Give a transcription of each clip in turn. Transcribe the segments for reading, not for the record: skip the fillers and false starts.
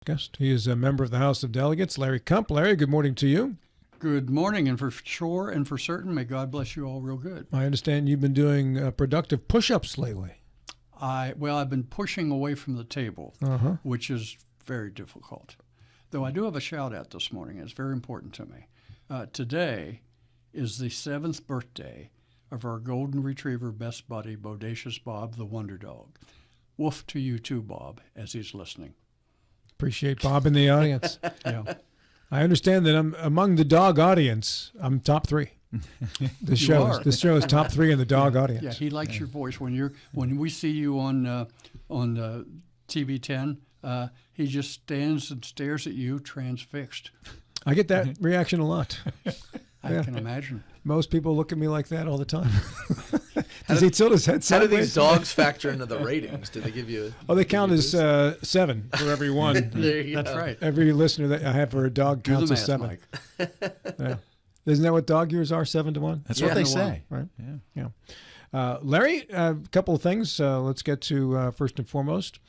Guest. He is a member of the House of Delegates, Larry Kump. Larry, good morning to you. Good morning, and for sure and for certain, may God bless you all real good. I understand you've been doing productive push-ups lately. I've been pushing away from the table, which is very difficult. Though I do have a shout-out this morning. It's very important to me. Today is the 7th birthday of our golden retriever best buddy, Bodacious Bob, the Wonder Dog. Woof to you too, Bob, as he's listening. Appreciate Bob in the audience. Yeah. I understand that I'm among the dog audience. I'm top 3. This show is top 3 in the dog audience. Yeah, he likes your voice. When we see you on TV 10, he just stands and stares at you, transfixed. I get that reaction a lot. I can imagine. Most people look at me like that all the time. Does he tilt his head sideways? How do these dogs factor into the ratings? Do they give you? They count as 7 for every one. That's right. Every listener that I have for a dog Do counts the as math, 7. Mike. Yeah. Isn't that what dog years are? 7 to 1. That's what they say. Right. Yeah. Larry, a couple of things. Let's get to first and foremost.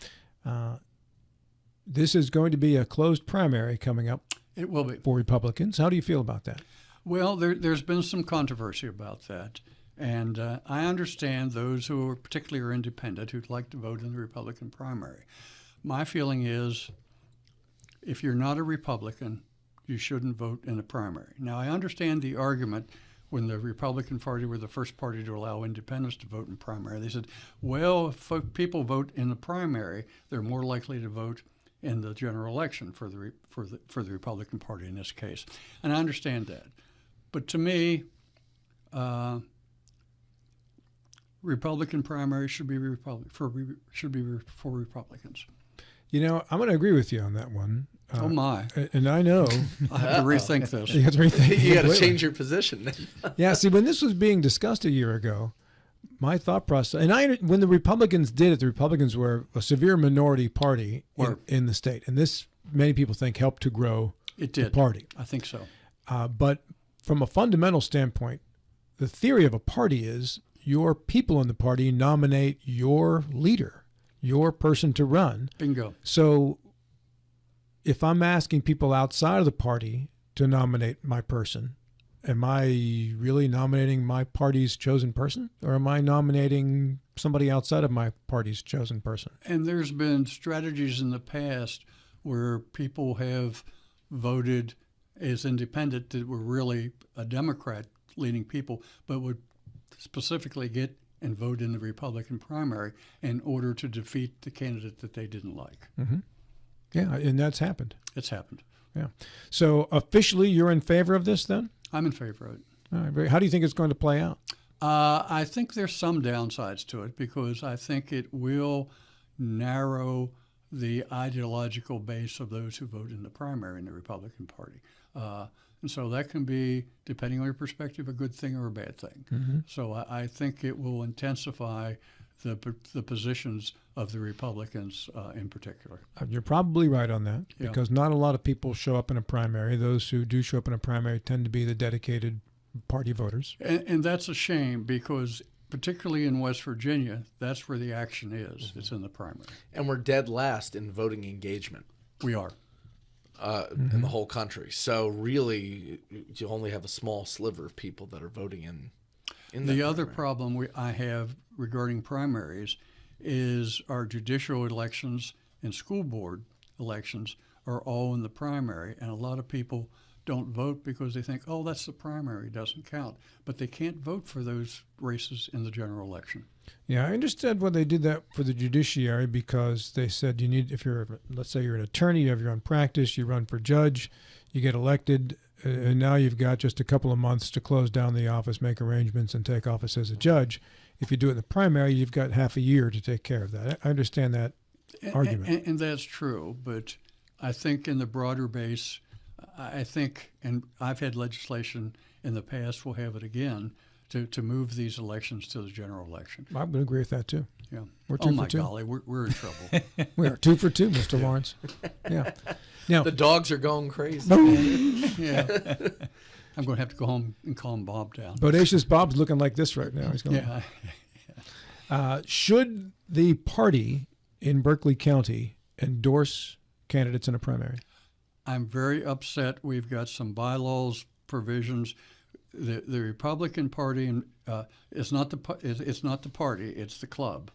This is going to be a closed primary coming up. It will be. For Republicans. How do you feel about that? Well, there's been some controversy about that. And I understand those who are particularly are independent who'd like to vote in the Republican primary. My feeling is if you're not a Republican, you shouldn't vote in a primary. Now, I understand the argument when the Republican Party were the first party to allow independents to vote in primary. They said, well, if people vote in the primary, they're more likely to vote in the general election for the Republican Party in this case. And I understand that. But to me, Republican primary should be for Republicans. You know, I'm going to agree with you on that one. Oh my! And I know I have to rethink this. You have to rethink. You got to change your position. Yeah. See, when this was being discussed a year ago, my thought process, and when the Republicans did it, the Republicans were a severe minority party in the state, and this many people think helped to grow the party. I think so. But from a fundamental standpoint, the theory of a party is your people in the party nominate your leader, your person to run. Bingo. So if I'm asking people outside of the party to nominate my person, am I really nominating my party's chosen person, or am I nominating somebody outside of my party's chosen person? And there's been strategies in the past where people have voted as independent that were really a Democrat-leaning people, but would specifically get and vote in the Republican primary in order to defeat the candidate that they didn't like. Mm-hmm. Yeah, and that's happened. It's happened. Yeah. So officially, you're in favor of this then? I'm in favor of it. All right. How do you think it's going to play out? I think there's some downsides to it because I think it will narrow the ideological base of those who vote in the primary in the Republican Party. And so that can be, depending on your perspective, a good thing or a bad thing. Mm-hmm. So I think it will intensify the positions of the Republicans in particular. You're probably right on that because Yeah. not a lot of people show up in a primary. Those who do show up in a primary tend to be the dedicated party voters. And that's a shame because particularly in West Virginia, that's where the action is. Mm-hmm. It's in the primary. And we're dead last in voting engagement. We are. In the whole country. So really, you only have a small sliver of people that are voting in the other problem I have regarding primaries is our judicial elections and school board elections are all in the primary, and a lot of people don't vote because they think, oh, that's the primary, it doesn't count. But they can't vote for those races in the general election. Yeah, I understand why they did that for the judiciary because they said you need, if you're, let's say you're an attorney, you have your own practice, you run for judge, you get elected, and now you've got just a couple of months to close down the office, make arrangements, and take office as a judge. If you do it in the primary, you've got half a year to take care of that. I understand that argument. And that's true, but I think in the broader base, I think, and I've had legislation in the past, we'll have it again, to move these elections to the general election. I would agree with that too. Yeah. We're 2 for 2. Oh my golly, we're in trouble. We are 2 for 2, Mr. Lawrence. Yeah. Now the dogs are going crazy. Yeah. I'm going to have to go home and calm Bob down. Bodacious Bob's looking like this right now. He's going. Yeah. Should the party in Berkeley County endorse candidates in a primary? I'm very upset. We've got some bylaws provisions. The Republican Party is not it's not the party, it's the club.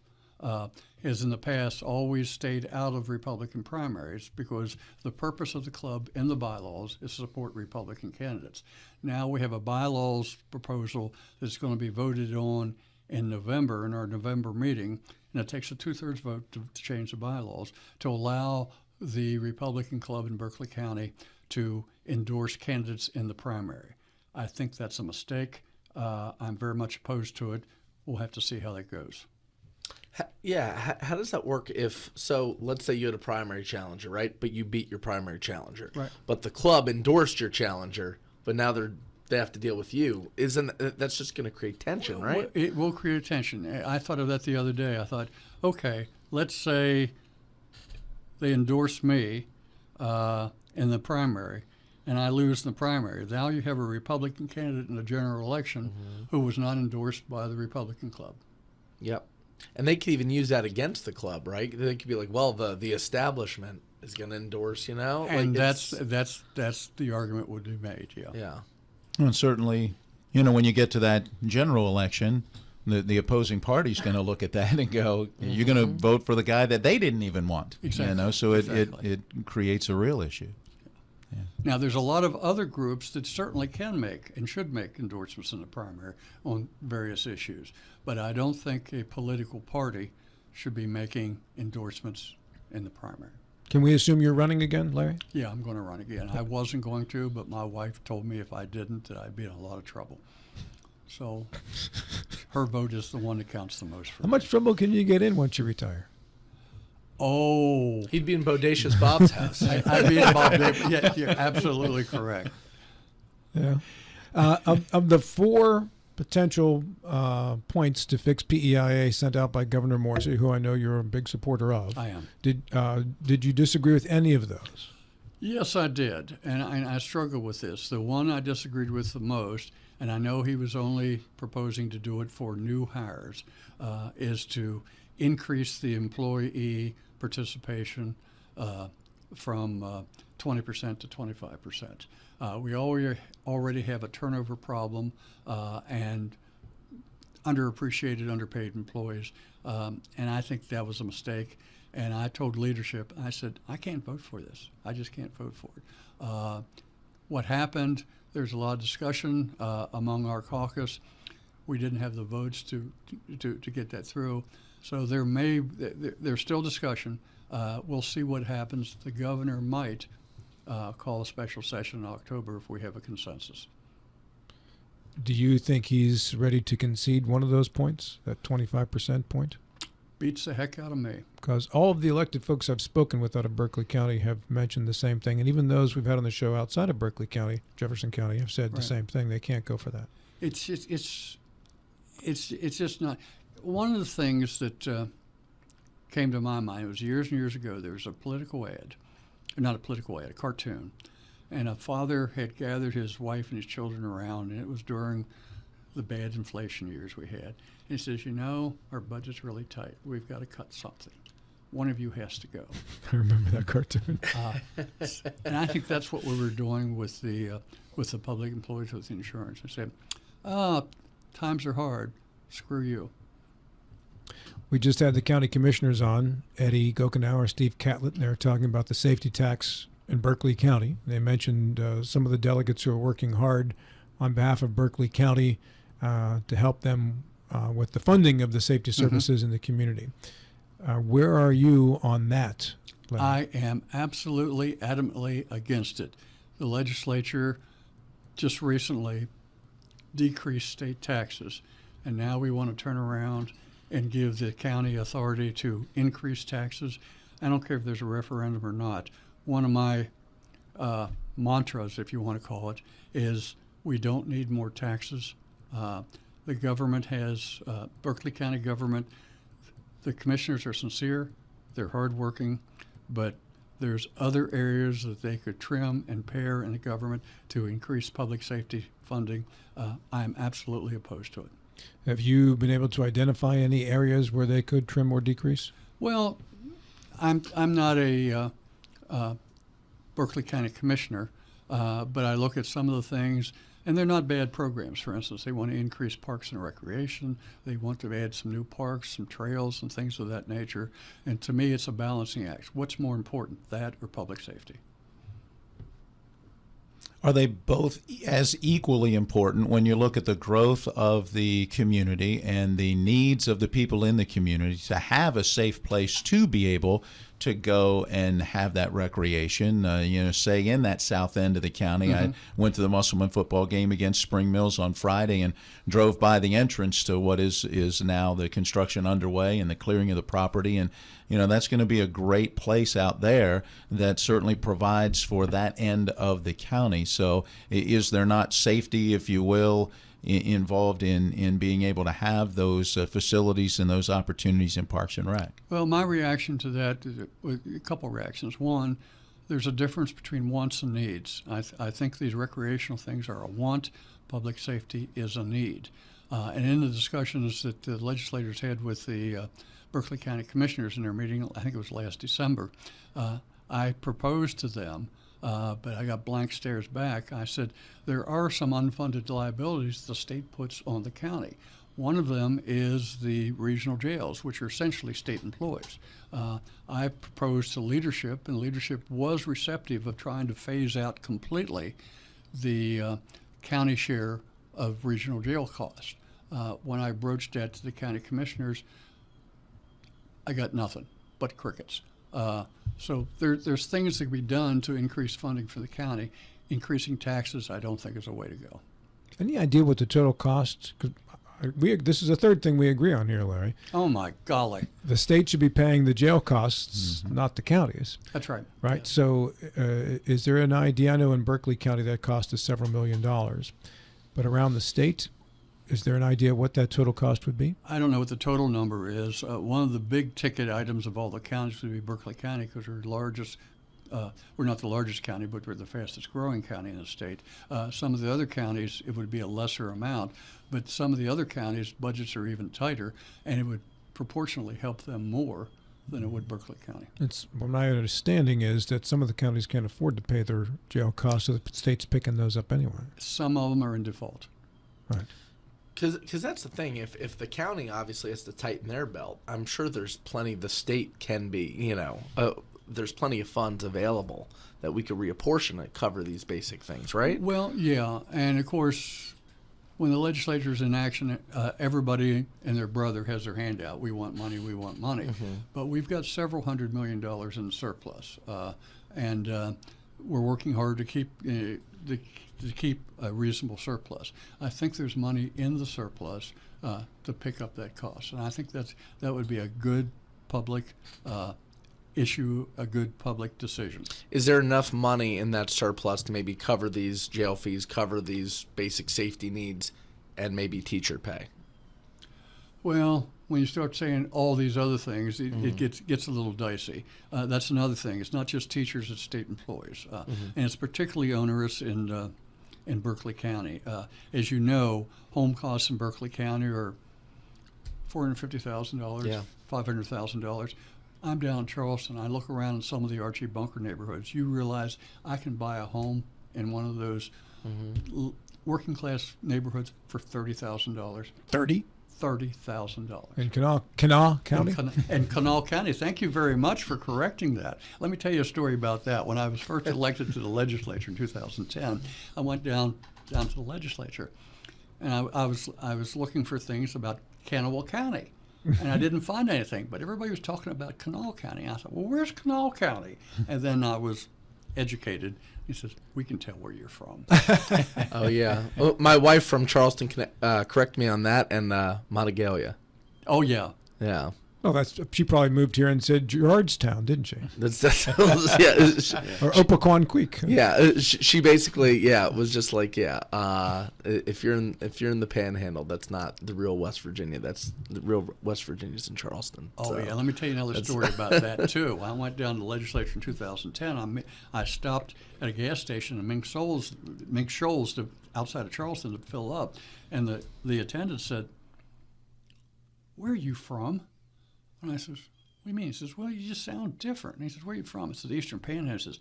Has in the past always stayed out of Republican primaries because the purpose of the club in the bylaws is to support Republican candidates. Now we have a bylaws proposal that's going to be voted on in November in our November meeting, and it takes a 2/3 vote to change the bylaws to allow the Republican club in Berkeley County to endorse candidates in the primary. I think that's a mistake. I'm very much opposed to it. We'll have to see how that goes. How does that work so let's say you had a primary challenger, right? But you beat your primary challenger. Right. But the club endorsed your challenger, but now they have to deal with you. That's just going to create tension, right? It will create tension. I thought of that the other day. I thought, okay, let's say they endorse me in the primary, and I lose in the primary. Now you have a Republican candidate in the general election who was not endorsed by the Republican club. Yep. And they could even use that against the club, right? They could be like, well, the establishment is going to endorse, And that's the argument would be made, yeah. Yeah. And certainly, when you get to that general election, the opposing party's going to look at that and go, you're going to vote for the guy that they didn't even want. Exactly. So Exactly. it creates a real issue. Yeah. Now, there's a lot of other groups that certainly can make and should make endorsements in the primary on various issues, but I don't think a political party should be making endorsements in the primary. Can we assume you're running again, Larry? Yeah, I'm going to run again. I wasn't going to, but my wife told me if I didn't, that I'd be in a lot of trouble. So her vote is the one that counts the most for How me. much trouble can you get in once you retire? Oh, He'd be in Bodacious Bob's house. I'd be involved. Yeah, you're absolutely correct. Yeah. Of the 4 potential points to fix PEIA sent out by Governor Morrissey, who I know you're a big supporter of, I am. Did you disagree with any of those? Yes, I did, and I struggle with this. The one I disagreed with the most, and I know he was only proposing to do it for new hires, is to increase the employee participation from 20% to 25%. We already have a turnover problem and underappreciated, underpaid employees, and I think that was a mistake. And I told leadership, I said, I can't vote for this. I just can't vote for it. What happened, there's a lot of discussion among our caucus. We didn't have the votes to get that through. So there's still discussion. We'll see what happens. The governor might call a special session in October if we have a consensus. Do you think he's ready to concede one of those points, that 25% point? Beats the heck out of me. Because all of the elected folks I've spoken with out of Berkeley County have mentioned the same thing. And even those we've had on the show outside of Berkeley County, Jefferson County, have said the same thing. They can't go for that. It's just not. One of the things that came to my mind, it was years and years ago, there was a political ad, or not a political ad, a cartoon. And a father had gathered his wife and his children around, and it was during the bad inflation years we had. And he says, our budget's really tight. We've got to cut something. One of you has to go. I remember that cartoon. And I think that's what we were doing with the public employees with insurance. I said, times are hard. Screw you. We just had the county commissioners on, Eddie Gokenauer, Steve Catlett, and they were talking about the safety tax in Berkeley County. They mentioned some of the delegates who are working hard on behalf of Berkeley County to help them with the funding of the safety services in the community. Where are you on that, Larry? I am absolutely, adamantly against it. The legislature just recently decreased state taxes, and now we want to turn around and give the county authority to increase taxes. I don't care if there's a referendum or not. One of my mantras, if you want to call it, is we don't need more taxes. The government has, Berkeley County government, the commissioners are sincere, they're hardworking, but there's other areas that they could trim and pare in the government to increase public safety funding. I'm absolutely opposed to it. Have you been able to identify any areas where they could trim or decrease? Well, I'm not a Berkeley County Commissioner, but I look at some of the things, and they're not bad programs. For instance, they want to increase parks and recreation. They want to add some new parks, some trails, and things of that nature. And to me, it's a balancing act. What's more important, that or public safety? Are they both as equally important when you look at the growth of the community and the needs of the people in the community to have a safe place to be able to go and have that recreation? Say in that south end of the county, I went to the Musselman football game against Spring Mills on Friday and drove by the entrance to what is now the construction underway and the clearing of the property. And, that's going to be a great place out there that certainly provides for that end of the county. So is there not safety, if you will, involved in being able to have those facilities and those opportunities in Parks and Rec? Well, my reaction to that is a couple reactions. One, there's a difference between wants and needs. I think these recreational things are a want. Public safety is a need. And in the discussions that the legislators had with the Berkeley County Commissioners in their meeting, I think it was last December, I proposed to them, but I got blank stares back. I said, there are some unfunded liabilities the state puts on the county. One of them is the regional jails, which are essentially state employees. I proposed to leadership, and leadership was receptive of trying to phase out completely the county share of regional jail costs. When I broached that to the county commissioners, I got nothing but crickets. So there's things that can be done to increase funding for the county. Increasing taxes, I don't think, is a way to go. Any idea what the total cost? 'Cause this is the third thing we agree on here, Larry. Oh, my golly. The state should be paying the jail costs, not the counties. That's right. Right. Yes. So is there an idea? I know in Berkeley County that cost is several $1 million. But around the state, is there an idea what that total cost would be? I don't know what the total number is. One of the big ticket items of all the counties would be Berkeley County, because we're the largest. We're not the largest county, but we're the fastest growing county in the state. Some of the other counties, it would be a lesser amount, but some of the other counties' budgets are even tighter, and it would proportionally help them more than it would Berkeley County. What my understanding is that some of the counties can't afford to pay their jail costs, so the state's picking those up anyway. Some of them are in default. Right. Because that's the thing. If the county obviously has to tighten their belt, I'm sure there's plenty the state can be, there's plenty of funds available that we could reapportion to cover these basic things, right? Well, yeah. And, of course, when the legislature's in action, everybody and their brother has their hand out. We want money, we want money. But we've got several $100 million in surplus. And we're working hard to keep a reasonable surplus. I think there's money in the surplus to pick up that cost, and I think that would be a good public issue, a good public decision. Is there enough money in that surplus to maybe cover these jail fees, cover these basic safety needs, and maybe teacher pay? Well, when you start saying all these other things, it gets a little dicey. That's another thing. It's not just teachers; it's state employees, and it's particularly onerous in Berkeley County. As you know, home costs in Berkeley County are $450,000, $500,000. I'm down in Charleston. I look around in some of the Archie Bunker neighborhoods. You realize I can buy a home in one of those working class neighborhoods for $30,000. $30,000. In Kanawha County? In Kanawha County. Thank you very much for correcting that. Let me tell you a story about that. When I was first elected to the legislature in 2010, I went down to the legislature, and I was looking for things about Kanawha County, and I didn't find anything. But everybody was talking about Kanawha County. I thought, well, where's Kanawha County? And then I was educated. He says, we can tell where you're from. Oh, yeah. Well, my wife from Charleston corrected me on that, and Monongalia. Oh, yeah. Yeah. Oh, she probably moved here and said Georgetown, didn't she? That's yeah. Or Opaquan Creek. Yeah, she basically was just like if you're in the Panhandle, that's not the real West Virginia. That's the real West Virginia's in Charleston. Oh so. Yeah, let me tell you another story about that too. I went down to the legislature in 2010. I stopped at a gas station in Mink Shoals outside of Charleston to fill up, and the attendant said, "Where are you from?" And I says, What do you mean? He says, well, you just sound different. And he says, where are you from? I said, Eastern Panhandle. He says,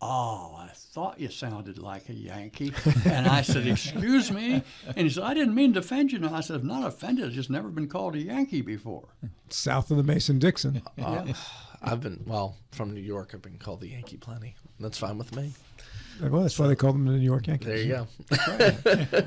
oh, I thought you sounded like a Yankee. And I said, excuse me? And he said, I didn't mean to offend you. And I said, I'm not offended. I've just never been called a Yankee before. South of the Mason-Dixon. Yeah. I've been, well, from New York, I've been called the Yankee plenty. That's fine with me. Well, that's why they call them the New York Yankees. There you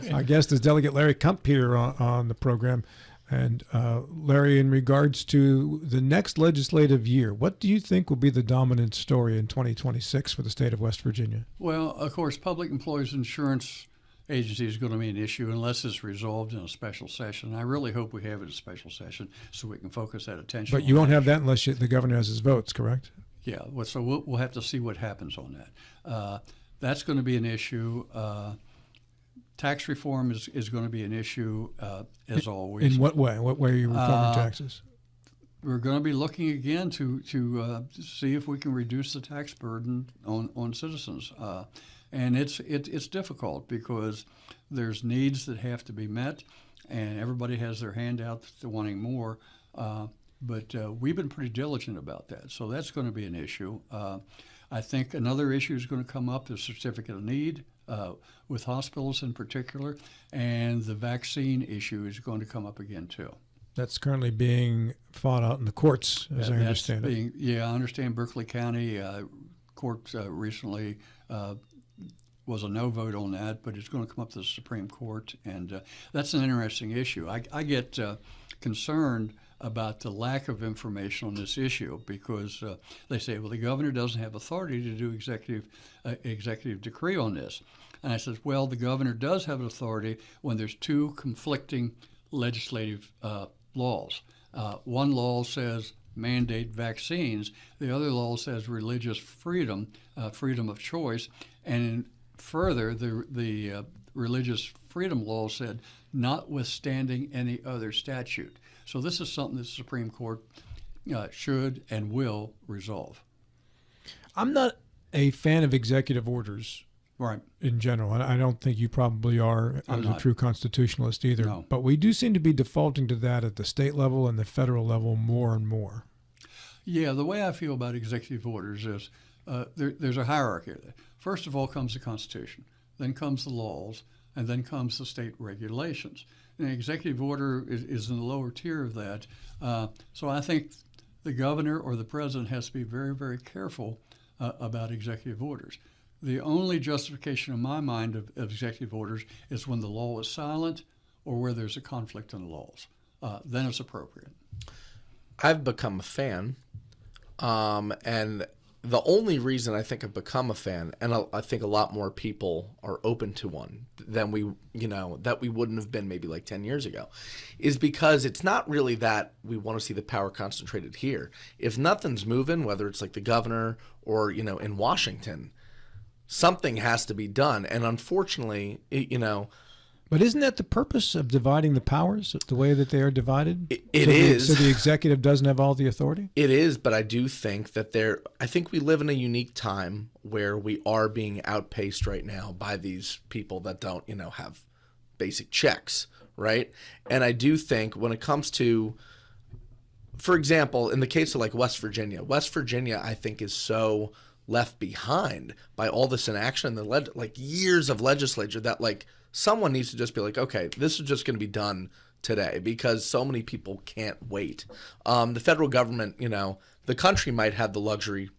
go. Our guest is Delegate Larry Kump here on the program. And Larry, in regards to the next legislative year, what do you think will be the dominant story in 2026 for the state of West Virginia? Well, of course, Public Employees Insurance Agency is going to be an issue unless it's resolved in a special session. I really hope we have it in a special session so we can focus that attention. But you won't have that unless the governor has his votes, correct? Yeah, well, so we'll have to see what happens on that. That's going to be an issue. Tax reform is going to be an issue, as always. In what way? What way are you reforming taxes? We're going to be looking again to see if we can reduce the tax burden on citizens. And it's difficult because there's needs that have to be met, and everybody has their hand out to wanting more. But we've been pretty diligent about that, so that's going to be an issue. I think another issue is going to come up, the certificate of need with hospitals in particular, and the vaccine issue is going to come up again too. That's currently being fought out in the courts, as I understand it. Yeah, I understand Berkeley County court recently was a no vote on that, but it's going to come up to the Supreme Court, and that's an interesting issue. I get concerned about the lack of information on this issue because they say, well, the governor doesn't have authority to do executive decree on this. And I said, well, the governor does have authority when there's two conflicting legislative laws. One law says mandate vaccines. The other law says religious freedom, freedom of choice. And further, the religious freedom law said notwithstanding any other statute. So this is something the Supreme Court should and will resolve. I'm not a fan of executive orders. Right. In general. I don't think you probably are as a true constitutionalist either. No. But we do seem to be defaulting to that at the state level and the federal level more and more. Yeah, the way I feel about executive orders is there's a hierarchy. First of all comes the Constitution, then comes the laws, and then comes the state regulations. And the executive order is in the lower tier of that. So I think the governor or the president has to be very, very careful about executive orders. The only justification in my mind of executive orders is when the law is silent or where there's a conflict in the laws. Then it's appropriate. I've become a fan, and the only reason I think I've become a fan, and I think a lot more people are open to one than we wouldn't have been maybe like 10 years ago, is because it's not really that we want to see the power concentrated here. If nothing's moving, whether it's like the governor or, in Washington, something has to be done. And unfortunately, But isn't that the purpose of dividing the powers, the way that they are divided? It is. So the executive doesn't have all the authority? It is, but I do think that I think we live in a unique time where we are being outpaced right now by these people that don't, have basic checks, right? And I do think when it comes to, for example, in the case of like West Virginia, I think is so left behind by all this inaction and like years of legislature that like someone needs to just be like, okay, this is just going to be done today because so many people can't wait. The federal government, the country might have the luxury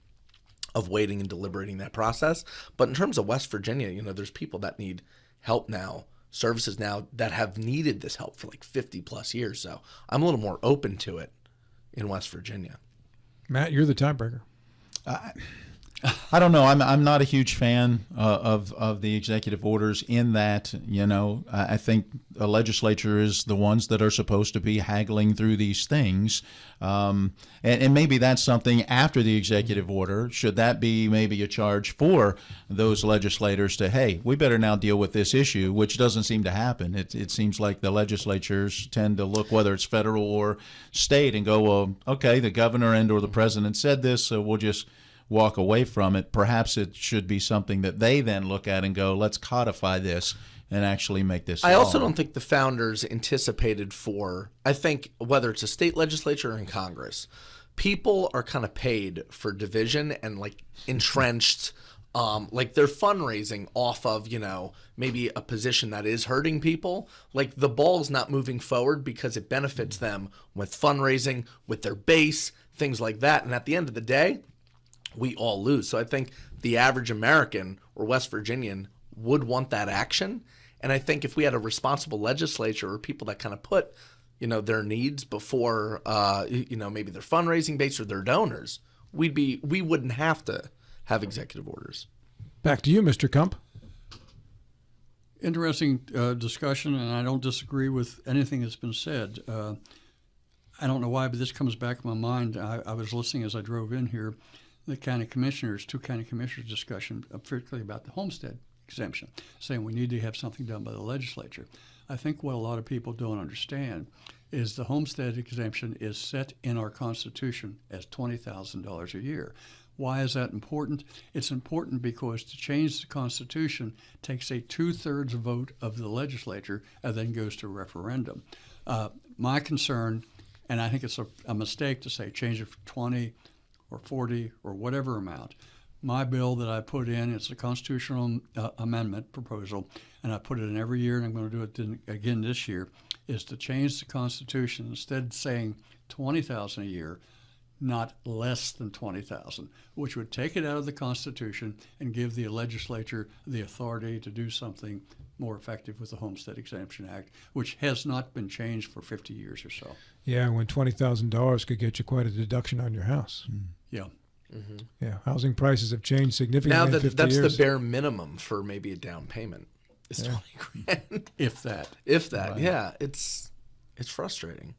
of waiting and deliberating that process. But in terms of West Virginia, there's people that need help now, services now that have needed this help for like 50 plus years. So I'm a little more open to it in West Virginia. Matt, you're the tiebreaker. I don't know. I'm not a huge fan of the executive orders in that, I think a legislature is the ones that are supposed to be haggling through these things. And maybe that's something after the executive order. Should that be maybe a charge for those legislators to, hey, we better now deal with this issue, which doesn't seem to happen. It seems like the legislatures tend to look, whether it's federal or state, and go, well, okay, the governor and or the president said this, so we'll just walk away from it. Perhaps it should be something that they then look at and go, let's codify this and actually make this law. I also don't think the founders anticipated I think whether it's a state legislature or in Congress, people are kind of paid for division and like entrenched, like they're fundraising off of, maybe a position that is hurting people. Like the ball's not moving forward because it benefits them with fundraising, with their base, things like that. And at the end of the day, we all lose. So I think the average American or West Virginian would want that action. And I think if we had a responsible legislature or people that kind of put, their needs before, maybe their fundraising base or their donors, we wouldn't have to have executive orders. Back to you, Mr. Kump. Interesting discussion, and I don't disagree with anything that's been said. I don't know why, but this comes back in my mind. I was listening as I drove in here, two county commissioners discussion, particularly about the homestead exemption, saying we need to have something done by the legislature. I think what a lot of people don't understand is the homestead exemption is set in our Constitution as $20,000 a year. Why is that important? It's important because to change the Constitution takes a 2/3 vote of the legislature and then goes to a referendum. My concern, and I think it's a mistake to say change it from 20 or 40 or whatever amount. My bill that I put in, it's a constitutional amendment proposal, and I put it in every year, and I'm going to do it again this year, is to change the Constitution. Instead of saying $20,000 a year, not less than $20,000, which would take it out of the Constitution and give the legislature the authority to do something more effective with the Homestead Exemption Act, which has not been changed for 50 years or so. Yeah, when $20,000 could get you quite a deduction on your house. Yeah. Mm-hmm. Yeah, housing prices have changed significantly Now in 50 that's years. the bare minimum for maybe a down payment. It's 20 grand. If that. Right. Yeah, it's frustrating.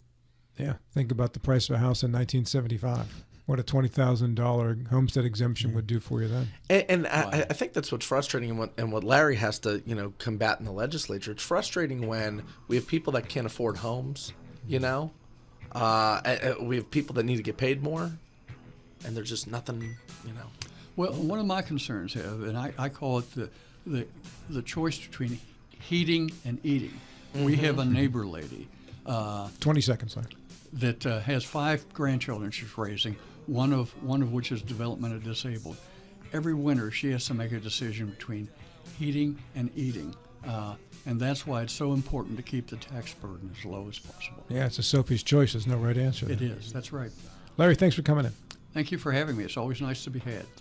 Yeah, think about the price of a house in 1975. What a $20,000 homestead exemption would do for you then. And I think that's what's frustrating, and what Larry has to combat in the legislature. It's frustrating when we have people that can't afford homes. We have people that need to get paid more, and there's just nothing. Well, one of my concerns have, and I call it the choice between heating and eating. Mm-hmm. We have a neighbor lady. 20 seconds left. That has 5 grandchildren she's raising, one of which is developmentally disabled. Every winter she has to make a decision between heating and eating, and that's why it's so important to keep the tax burden as low as possible. Yeah, it's a Sophie's choice. There's no right answer. It is. That's right. Larry, thanks for coming in. Thank you for having me. It's always nice to be had.